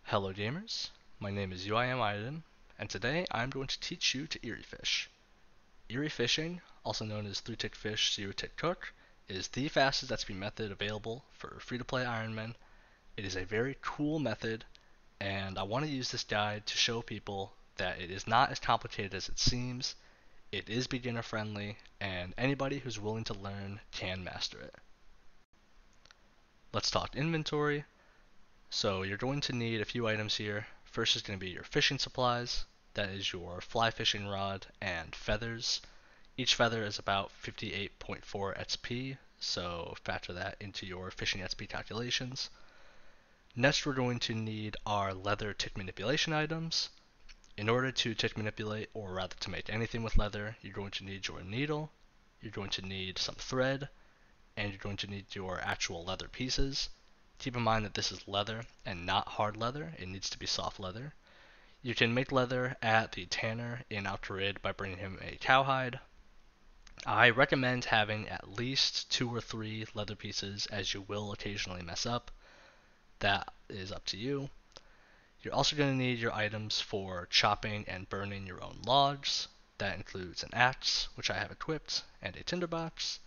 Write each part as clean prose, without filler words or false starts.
Hello gamers, my name is UIM Iden, and today I'm going to teach you to Erie fish. Erie fishing, also known as 3-tick fish, 0-tick cook, is the fastest SP method available for free-to-play Ironmen. It is a very cool method, and I want to use this guide to show people that it is not as complicated as it seems, it is beginner friendly, and anybody who's willing to learn can master it. Let's talk inventory. So you're going to need a few items here. First is going to be your fishing supplies. That is your fly fishing rod and feathers. Each feather is about 58.4 XP, so factor that into your fishing XP calculations. Next we're going to need our leather tick manipulation items. In order to tick manipulate, or rather to make anything with leather, you're going to need your needle, you're going to need some thread, and you're going to need your actual leather pieces. Keep in mind that this is leather and not hard leather, it needs to be soft leather. You can make leather at the tanner in Outgerid by bringing him a cowhide. I recommend having at least 2 or 3 leather pieces, as you will occasionally mess up. That is up to you. You're also going to need your items for chopping and burning your own logs. That includes an axe, which I have equipped, and a tinderbox.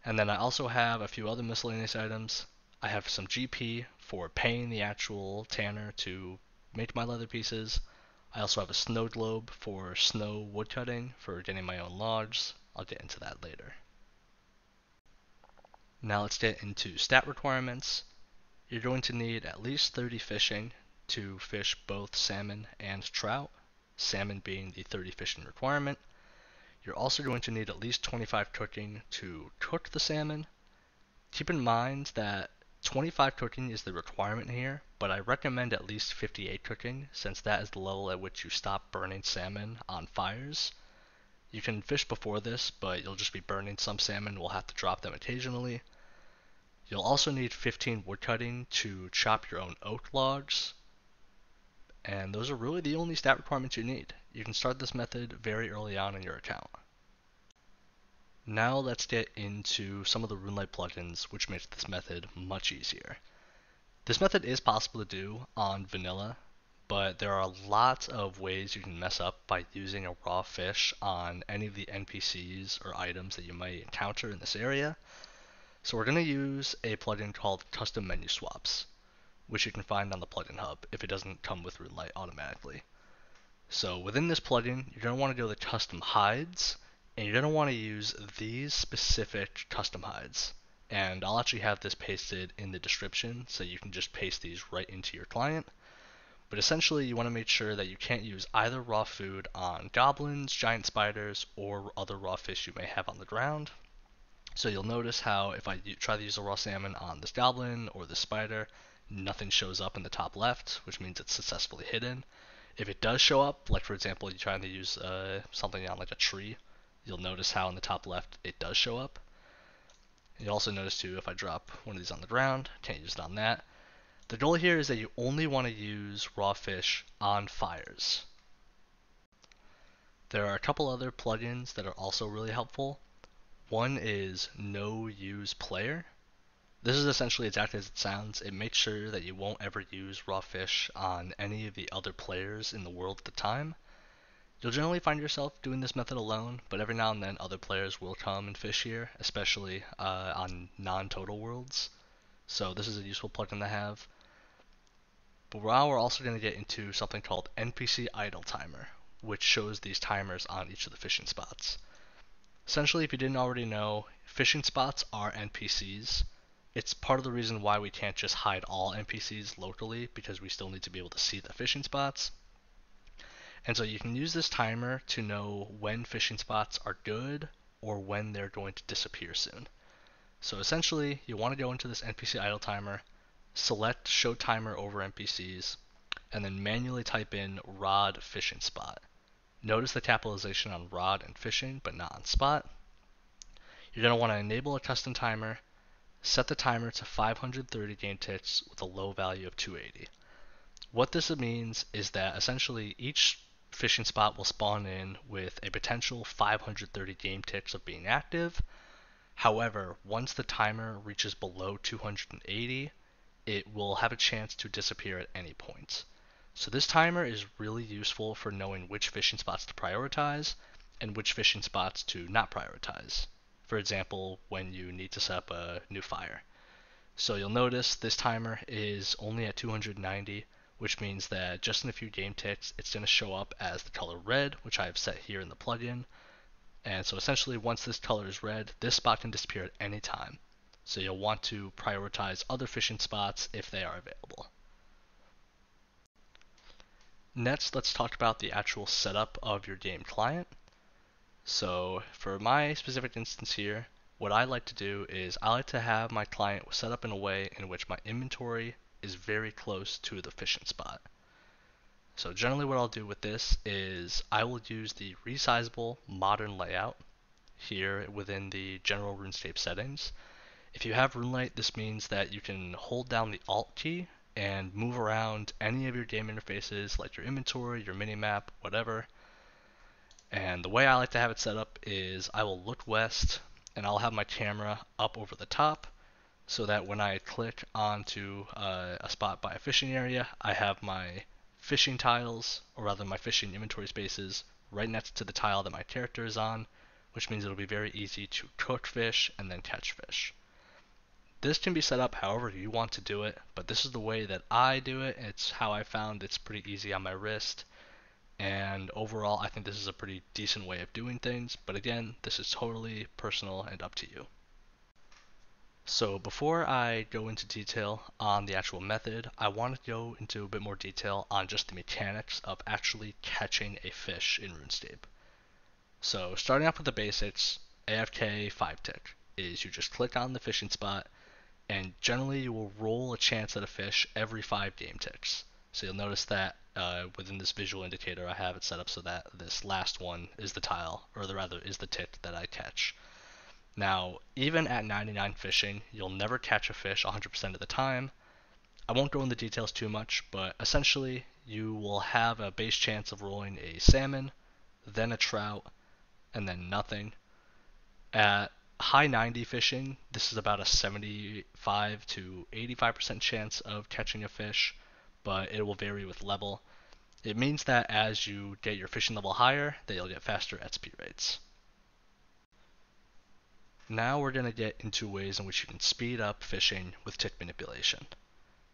And then I also have a few other miscellaneous items. I have some GP for paying the actual tanner to make my leather pieces. I also have a snow globe for snow woodcutting for getting my own logs. I'll get into that later. Now let's get into stat requirements. You're going to need at least 30 fishing to fish both salmon and trout, salmon being the 30 fishing requirement. You're also going to need at least 25 cooking to cook the salmon. Keep in mind that 25 cooking is the requirement here, but I recommend at least 58 cooking, since that is the level at which you stop burning salmon on fires. You can fish before this, but you'll just be burning some salmon, we'll have to drop them occasionally. You'll also need 15 wood cutting to chop your own oak logs, and those are really the only stat requirements you need. You can start this method very early on in your account. Now let's get into some of the RuneLite plugins which makes this method much easier. This method is possible to do on vanilla, but there are lots of ways you can mess up by using a raw fish on any of the NPCs or items that you might encounter in this area. So we're going to use a plugin called Custom Menu Swaps, which you can find on the plugin hub if it doesn't come with RuneLite automatically. So within this plugin, you're going to want to go to custom hides, and you're going to want to use these specific custom hides. And I'll actually have this pasted in the description, so you can just paste these right into your client. But essentially, you want to make sure that you can't use either raw food on goblins, giant spiders, or other raw fish you may have on the ground. So you'll notice how if I try to use a raw salmon on this goblin or this spider, nothing shows up in the top left, which means it's successfully hidden. If it does show up, like for example, you're trying to use something on like a tree, you'll notice how in the top left it does show up. And you'll also notice too, if I drop one of these on the ground, can't use it on that. The goal here is that you only want to use raw fish on fires. There are a couple other plugins that are also really helpful. One is No Use Player. This is essentially exactly as it sounds. It makes sure that you won't ever use raw fish on any of the other players in the world at the time. You'll generally find yourself doing this method alone, but every now and then other players will come and fish here, especially on non-total worlds. So this is a useful plugin to have. But now we're also going to get into something called NPC Idle Timer, which shows these timers on each of the fishing spots. Essentially, if you didn't already know, fishing spots are NPCs. It's part of the reason why we can't just hide all NPCs locally, because we still need to be able to see the fishing spots. And so you can use this timer to know when fishing spots are good or when they're going to disappear soon. So essentially, you want to go into this NPC idle timer, select show timer over NPCs, and then manually type in rod fishing spot. Notice the capitalization on rod and fishing, but not on spot. You're going to want to enable a custom timer, set the timer to 530 game ticks with a low value of 280. What this means is that essentially each fishing spot will spawn in with a potential 530 game ticks of being active. However, once the timer reaches below 280, it will have a chance to disappear at any point. So this timer is really useful for knowing which fishing spots to prioritize and which fishing spots to not prioritize. For example, when you need to set up a new fire. So you'll notice this timer is only at 290, which means that just in a few game ticks, it's going to show up as the color red, which I have set here in the plugin. And so essentially, once this color is red, this spot can disappear at any time. So you'll want to prioritize other fishing spots if they are available. Next, let's talk about the actual setup of your game client. So for my specific instance here, what I like to do is I like to have my client set up in a way in which my inventory is very close to the fishing spot. So generally what I'll do with this is I will use the resizable modern layout here within the general RuneScape settings. If you have RuneLite, this means that you can hold down the Alt key and move around any of your game interfaces like your inventory, your minimap, whatever. And the way I like to have it set up is I will look west and I'll have my camera up over the top so that when I click onto a spot by a fishing area, I have my fishing tiles, or rather my fishing inventory spaces, right next to the tile that my character is on, which means it'll be very easy to cook fish and then catch fish. This can be set up however you want to do it, but this is the way that I do it. It's how I found it's pretty easy on my wrist, and overall I think this is a pretty decent way of doing things, but again, this is totally personal and up to you. So before I go into detail on the actual method, I want to go into a bit more detail on just the mechanics of actually catching a fish in RuneScape. So starting off with the basics, AFK 5-tick is you just click on the fishing spot, and generally you will roll a chance at a fish every 5 game ticks. So you'll notice that within this visual indicator I have it set up so that this last one is the tile, or rather is the tick that I catch. Now, even at 99 fishing, you'll never catch a fish 100% of the time. I won't go into details too much, but essentially you will have a base chance of rolling a salmon, then a trout, and then nothing. At high 90 fishing, this is about a 75 to 85% chance of catching a fish, but it will vary with level. It means that as you get your fishing level higher, that you'll get faster XP rates. Now we're going to get into ways in which you can speed up fishing with tick manipulation.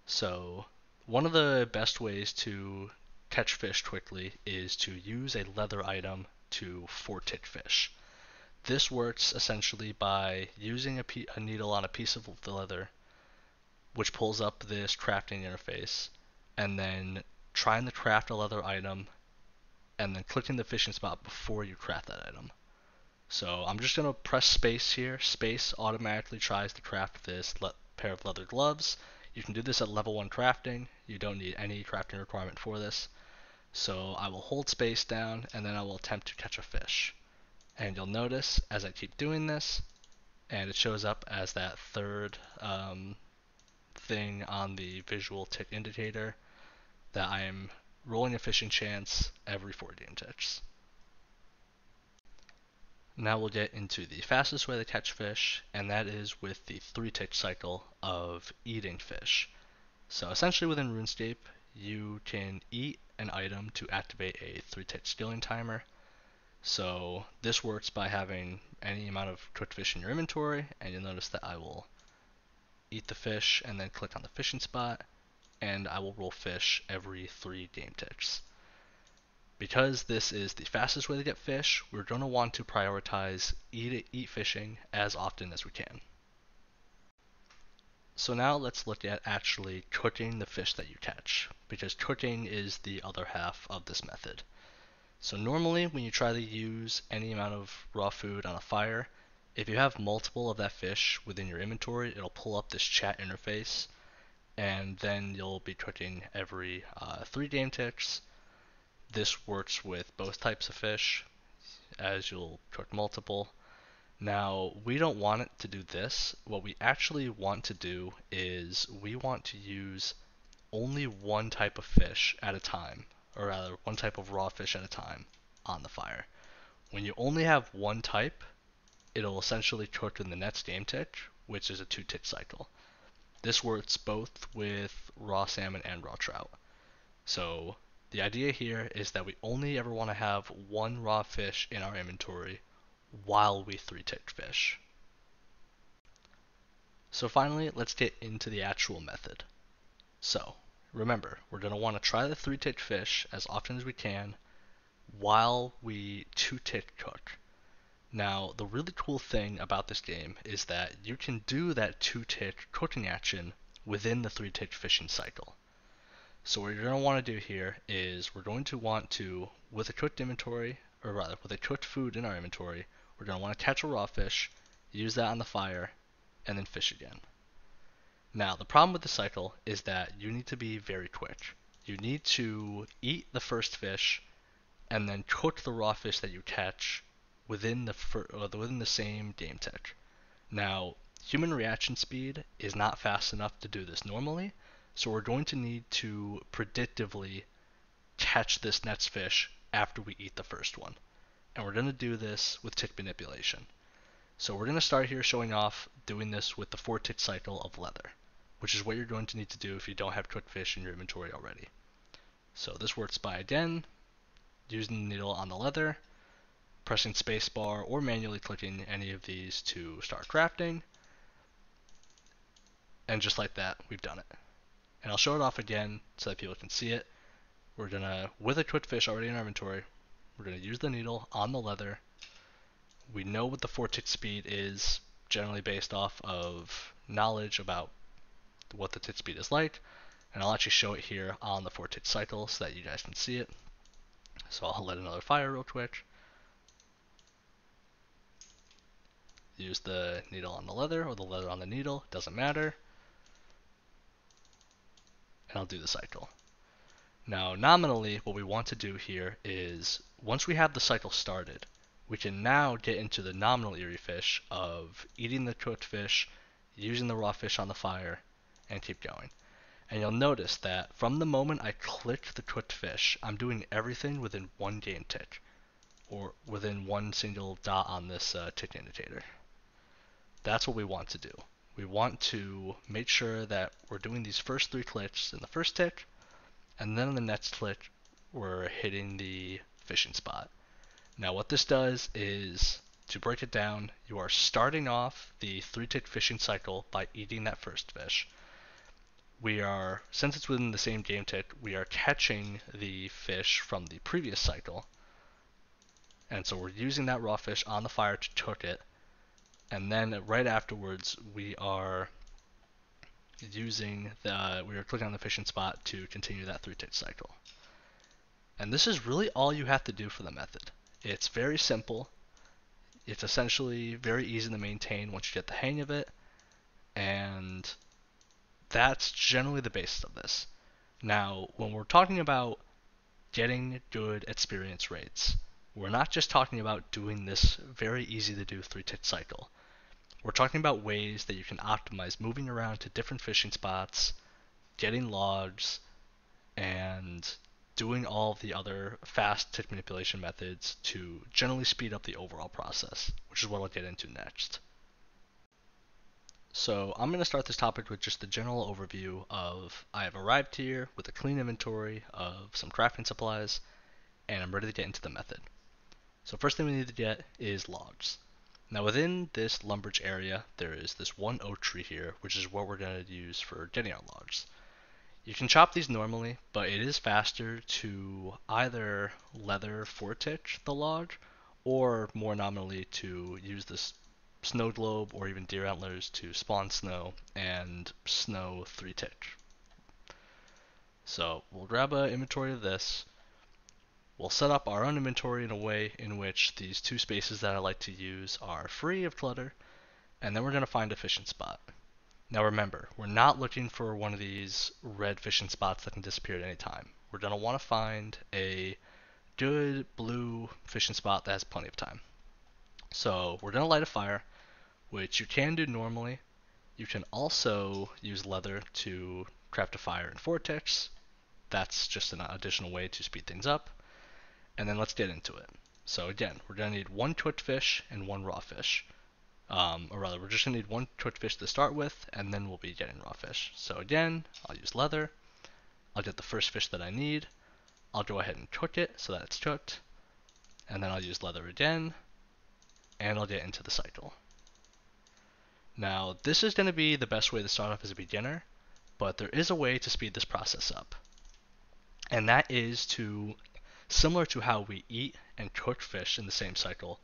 So one of the best ways to catch fish quickly is to use a leather item to 4-tick fish. This works essentially by using a needle on a piece of the leather, which pulls up this crafting interface, and then trying to craft a leather item, and then clicking the fishing spot before you craft that item. So I'm just going to press space here. Space automatically tries to craft this pair of leather gloves. You can do this at level 1 crafting. You don't need any crafting requirement for this. So I will hold space down and then I will attempt to catch a fish. And you'll notice as I keep doing this, and it shows up as that third thing on the visual tick indicator, that I am rolling a fishing chance every 4 game ticks. Now we'll get into the fastest way to catch fish, and that is with the 3-tick cycle of eating fish. So essentially within RuneScape, you can eat an item to activate a 3-tick skilling timer. So this works by having any amount of cooked fish in your inventory, and you'll notice that I will eat the fish and then click on the fishing spot, and I will roll fish every 3 game ticks. Because this is the fastest way to get fish, we're going to want to prioritize eat fishing as often as we can. So now let's look at actually cooking the fish that you catch, because cooking is the other half of this method. So normally when you try to use any amount of raw food on a fire, if you have multiple of that fish within your inventory, it'll pull up this chat interface, and then you'll be cooking every 3 game ticks. This works with both types of fish, as you'll cook multiple. Now, we don't want it to do this. What we actually want to do is we want to use only one type of fish at a time, or rather, one type of raw fish at a time on the fire. When you only have one type, it'll essentially cook in the next game tick, which is a 2-tick cycle. This works both with raw salmon and raw trout. So the idea here is that we only ever want to have one raw fish in our inventory while we three-tick fish. So finally, let's get into the actual method. So remember, we're going to want to try the three-tick fish as often as we can while we two-tick cook. Now, the really cool thing about this game is that you can do that two-tick cooking action within the three-tick fishing cycle. So what you're going to want to do here is we're going to want to, with a cooked inventory, or rather with a cooked food in our inventory, we're going to want to catch a raw fish, use that on the fire, and then fish again. Now, the problem with the cycle is that you need to be very quick. You need to eat the first fish and then cook the raw fish that you catch within the same game tick. Now, human reaction speed is not fast enough to do this normally, so we're going to need to predictively catch this next fish after we eat the first one. And we're going to do this with tick manipulation. So we're going to start here showing off doing this with the 4-tick cycle of leather, which is what you're going to need to do if you don't have cooked fish in your inventory already. So this works by, again, using the needle on the leather, pressing spacebar or manually clicking any of these to start crafting, and just like that, we've done it. And I'll show it off again so that people can see it. We're gonna, with a cooked fish already in our inventory, we're gonna use the needle on the leather. We know what the 4-tick speed is, generally based off of knowledge about what the tick speed is like, and I'll actually show it here on the 4-tick cycle so that you guys can see it. So I'll let another fire real quick. Use the needle on the leather or the leather on the needle, doesn't matter. And I'll do the cycle. Now, nominally, what we want to do here is, once we have the cycle started, we can now get into the nominal Erie fish of eating the cooked fish, using the raw fish on the fire, and keep going. And you'll notice that from the moment I click the cooked fish, I'm doing everything within one game tick, or within one single dot on this tick indicator. That's what we want to do. We want to make sure that we're doing these first 3 clicks in the first tick, and then in the next click, we're hitting the fishing spot. Now what this does is, to break it down, you are starting off the 3-tick fishing cycle by eating that first fish. We are, since it's within the same game tick, we are catching the fish from the previous cycle. And so we're using that raw fish on the fire to cook it. And then right afterwards, we are clicking on the fishing spot to continue that 3-tick cycle. And this is really all you have to do for the method. It's very simple. It's essentially very easy to maintain once you get the hang of it. And that's generally the basis of this. Now, when we're talking about getting good experience rates, we're not just talking about doing this very easy to do 3-tick cycle. We're talking about ways that you can optimize moving around to different fishing spots, getting logs, and doing all of the other fast tick manipulation methods to generally speed up the overall process, which is what I'll get into next. So I'm going to start this topic with just the general overview of, I have arrived here with a clean inventory of some crafting supplies, and I'm ready to get into the method. So first thing we need to get is logs. Now within this lumberage area, there is this one oak tree here, which is what we're going to use for getting our logs. You can chop these normally, but it is faster to either leather 4-tick the log, or more nominally to use this snow globe or even deer antlers to spawn snow and snow 3-tick. So we'll grab an inventory of this. We'll set up our own inventory in a way in which these 2 spaces that I like to use are free of clutter, and then we're going to find a fishing spot. Now remember, we're not looking for one of these red fishing spots that can disappear at any time. We're going to want to find a good blue fishing spot that has plenty of time. So we're going to light a fire, which you can do normally. You can also use leather to craft a fire in 4-ticks. That's just an additional way to speed things up. And then let's get into it. So again, we're going to need 1 cooked fish and 1 raw fish. or rather, we're just going to need one cooked fish to start with, and then we'll be getting raw fish. So again, I'll use leather. I'll get the first fish that I need. I'll go ahead and cook it so that it's cooked, and then I'll use leather again, and I'll get into the cycle. Now, this is going to be the best way to start off as a beginner, but there is a way to speed this process up. And that is to, similar to how we eat and cook fish in the same cycle,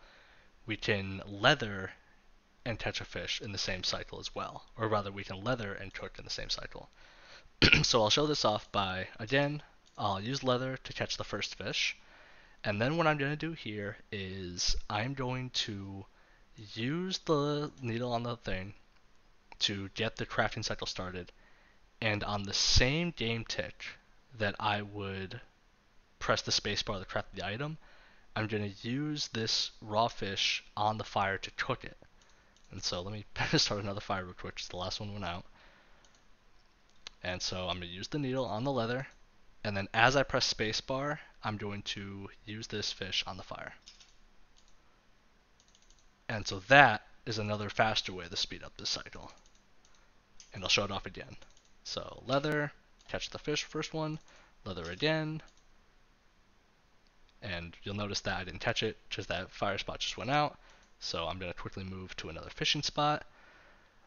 we can leather and catch a fish in the same cycle as well. Or rather, we can leather and cook in the same cycle. So I'll show this off by, again, I'll use leather to catch the first fish. And then what I'm going to do here is I'm going to use the needle on the thing to get the crafting cycle started, and on the same game tick that I would press the spacebar to craft the item, I'm going to use this raw fish on the fire to cook it. And so let me start another fire real quick, because the last one went out. And so I'm going to use the needle on the leather, and then as I press spacebar, I'm going to use this fish on the fire. And so that is another faster way to speed up this cycle. And I'll show it off again. So leather, catch the fish, first one, leather again, and you'll notice that I didn't catch it because that fire spot just went out. So I'm going to quickly move to another fishing spot.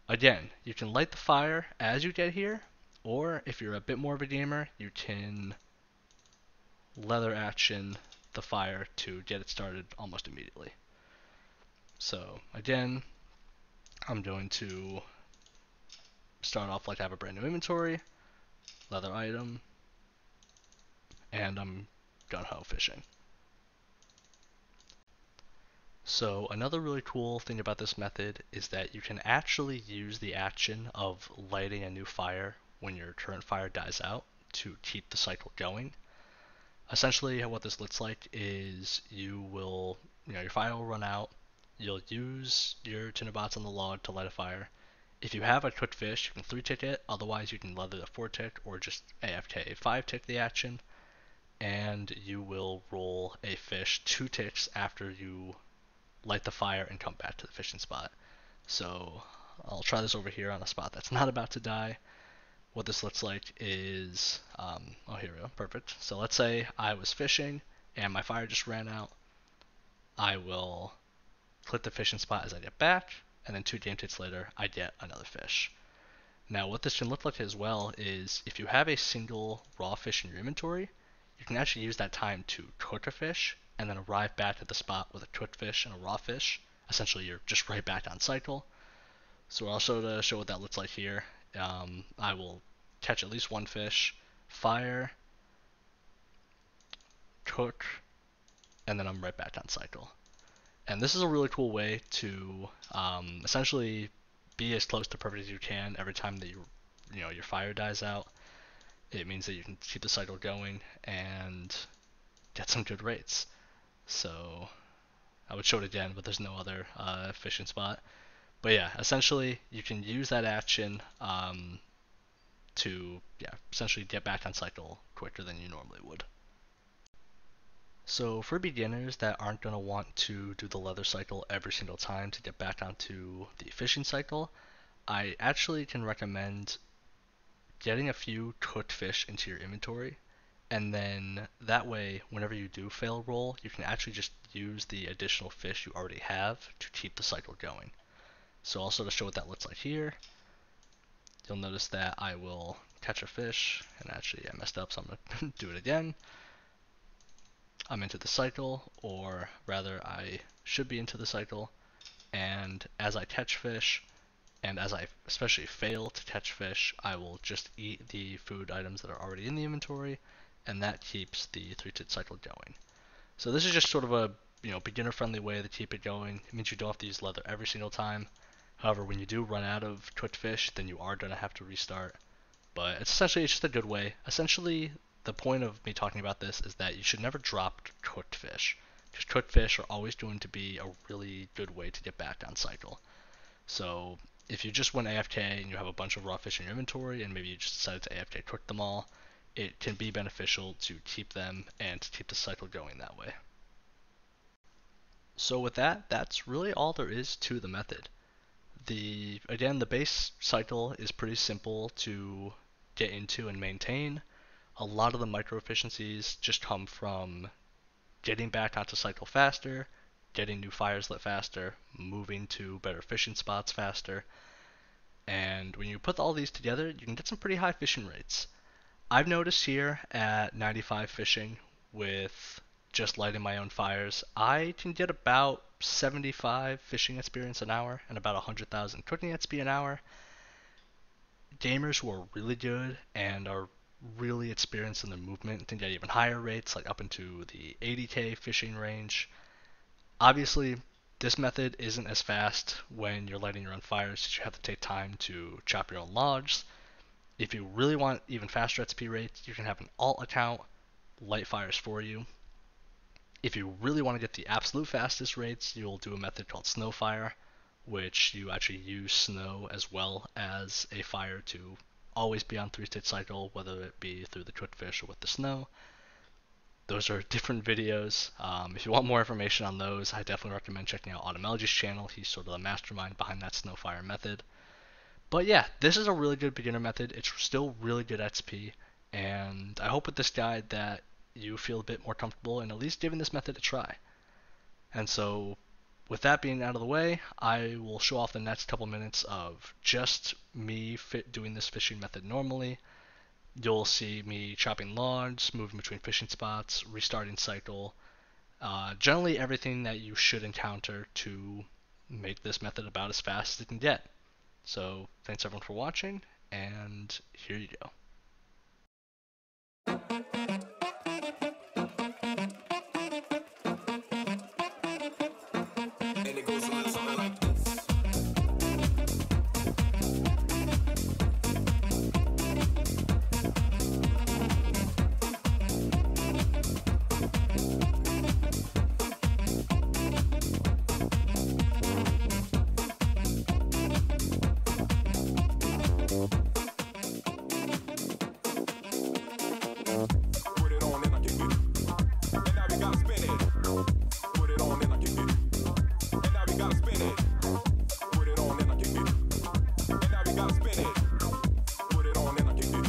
Again, you can light the fire as you get here, or if you're a bit more of a gamer, you can leather action the fire to get it started almost immediately. So again, I'm going to start off like I have a brand new inventory, leather item, and I'm gung-ho fishing. So another really cool thing about this method is that you can actually use the action of lighting a new fire when your current fire dies out to keep the cycle going. Essentially what this looks like is your fire will run out, you'll use your tinderbox on the log to light a fire. If you have a cooked fish, you can 3-tick it, otherwise you can leather the 4-tick or just AFK 5-tick the action, and you will roll a fish 2 ticks after you light the fire and come back to the fishing spot. So I'll try this over here on a spot that's not about to die. What this looks like is, oh, here we go, perfect. So let's say I was fishing and my fire just ran out. I will click the fishing spot as I get back, and then 2 game ticks later, I get another fish. Now what this can look like as well is if you have a single raw fish in your inventory, you can actually use that time to cook a fish and then arrive back at the spot with a cooked fish and a raw fish. Essentially, you're just right back on cycle. So also to show what that looks like here, I will catch at least one fish, fire, cook, and then I'm right back on cycle. And this is a really cool way to essentially be as close to perfect as you can every time that your fire dies out. It means that you can keep the cycle going and get some good rates. So I would show it again, but there's no other fishing spot. But yeah, essentially you can use that action to essentially get back on cycle quicker than you normally would. So for beginners that aren't going to want to do the leather cycle every single time to get back onto the fishing cycle, I actually can recommend getting a few cooked fish into your inventory, and then that way whenever you do fail a roll, you can actually just use the additional fish you already have to keep the cycle going. So also to show what that looks like here, you'll notice that I will catch a fish, and actually I messed up, so I'm going to do it again. I'm into the cycle, or rather I should be into the cycle, and as I catch fish, and as I especially fail to catch fish, I will just eat the food items that are already in the inventory, and that keeps the 3-tick cycle going. So this is just sort of a beginner-friendly way to keep it going. It means you don't have to use leather every single time. However, when you do run out of cooked fish, then you are going to have to restart. But it's just a good way. Essentially, the point of me talking about this is that you should never drop cooked fish, because cooked fish are always going to be a really good way to get back on cycle. So if you just went AFK and you have a bunch of raw fish in your inventory and maybe you just decided to AFK cook them all, it can be beneficial to keep them and to keep the cycle going that way. So with that, that's really all there is to the method. Again, the base cycle is pretty simple to get into and maintain. A lot of the micro efficiencies just come from getting back onto cycle faster, getting new fires lit faster, moving to better fishing spots faster. And when you put all these together, you can get some pretty high fishing rates. I've noticed here at 95 Fishing, with just lighting my own fires, I can get about 75 fishing experience an hour and about 100,000 cooking XP an hour. Gamers who are really good and are really experienced in the movement can get even higher rates, like up into the 80k fishing range. Obviously, this method isn't as fast when you're lighting your own fires, since you have to take time to chop your own logs. If you really want even faster XP rates, you can have an alt account light fires for you. If you really want to get the absolute fastest rates, you'll do a method called Snowfire, which you actually use snow as well as a fire to always be on 3-stage cycle, whether it be through the cooked fish or with the snow. Those are different videos. If you want more information on those, I definitely recommend checking out Automelogy's channel. He's sort of the mastermind behind that Snowfire method. But yeah, this is a really good beginner method. It's still really good XP, and I hope with this guide that you feel a bit more comfortable in at least giving this method a try. And so, with that being out of the way, I will show off the next couple minutes of just me doing this fishing method normally. You'll see me chopping logs, moving between fishing spots, restarting cycle, generally everything that you should encounter to make this method about as fast as it can get. So thanks everyone for watching, and here you go. And it goes a little something like this. Put it on and I can get. Now we gotta spin it. Put it on and I can get. And now we gotta spin it. Put it on and I can get. And now we gotta spin it. Put it on and I can get.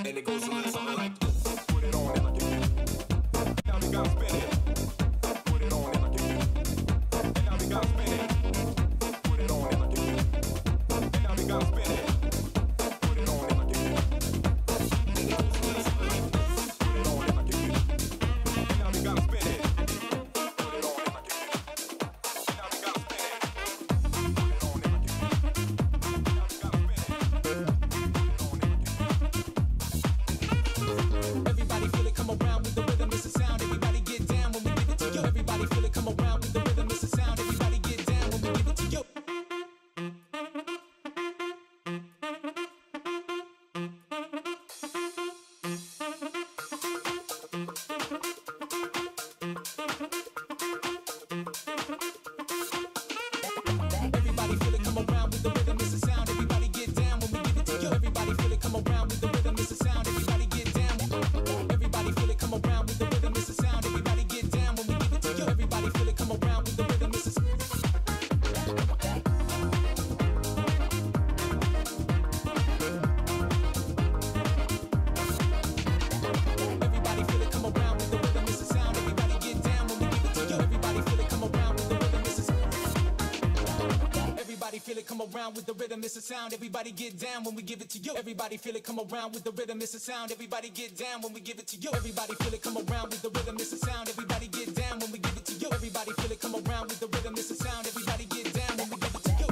And it goes a little something like this. Put it on and I can get. And now we gotta spin it. Put it on and I can get. And now we gotta spin it. around with the rhythm, it's a sound. Everybody get down when we give it to you. Everybody feel it, come around with the rhythm, it's a sound. Everybody get down when we give it to you. Everybody feel it, come around with the rhythm, it's a sound. Everybody get down when we give it to you. Everybody feel it, come around with the rhythm, it's a sound. Everybody get down when we give it to you.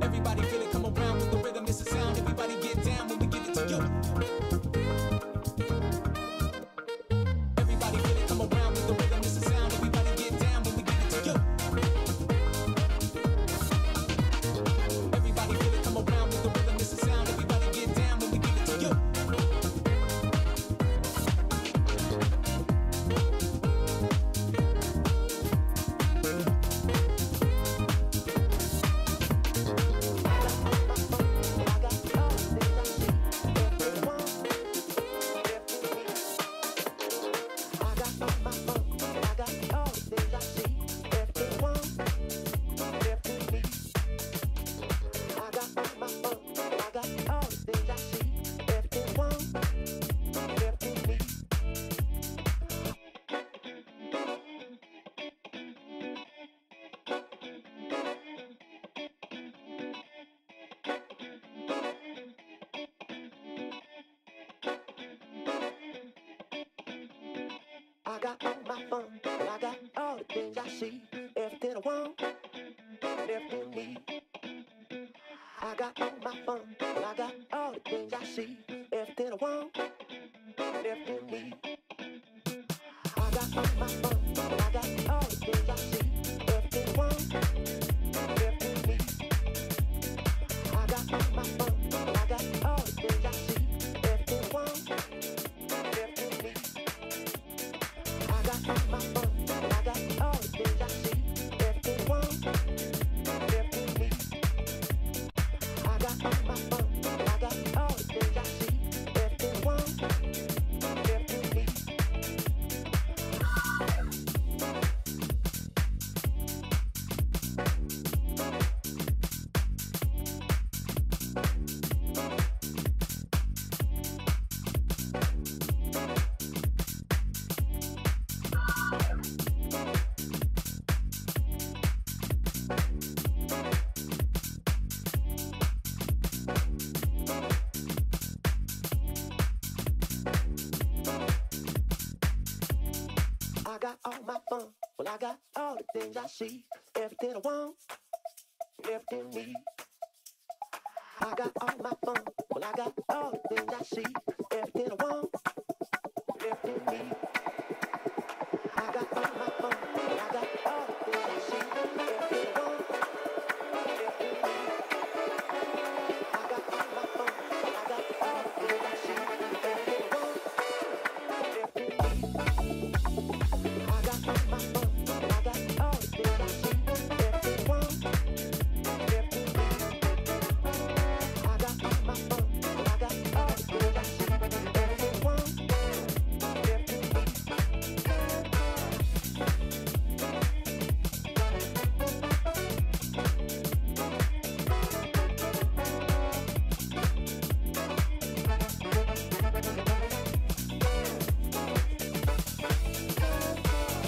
Everybody feel it, come around with the rhythm, it's a sound. Everybody get down when we give it to you. Everybody feel it, come around with the rhythm, it's a sound. Everybody get down when we give it to you. Everybody feel it, come around with the rhythm, it's a sound. Everybody get down when we give it to you. I got all my fun, I got all the things I see, everything I want, everything I need. I got all my fun, I got all the things I see, everything I want, everything I need. I got all my fun, I got all the things I see, everything I want, everything I need. I got all my fun, I got all the things I see, everything I want, everything I need. I got all my fun, I got all the things I see, everything I want, everything I need. I got all my fun, I got all the things I see, everything I want, everything I need. I got all my fun, well I got all the things I see, everything I want, everything I need. I got all my fun, well I got all the things I see, everything I want, everything I need. I got all my fun, well I got all the things I see, everything I want, everything I need. I got all my fun, well I got all the things I see, everything I want, everything I need. I got all my fun, I got all the things I see, everything I want, everything I need. I got all my fun, I got all the things I see, everything I want, everything I need.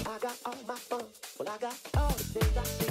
I got all my fun, well I got all the things I see.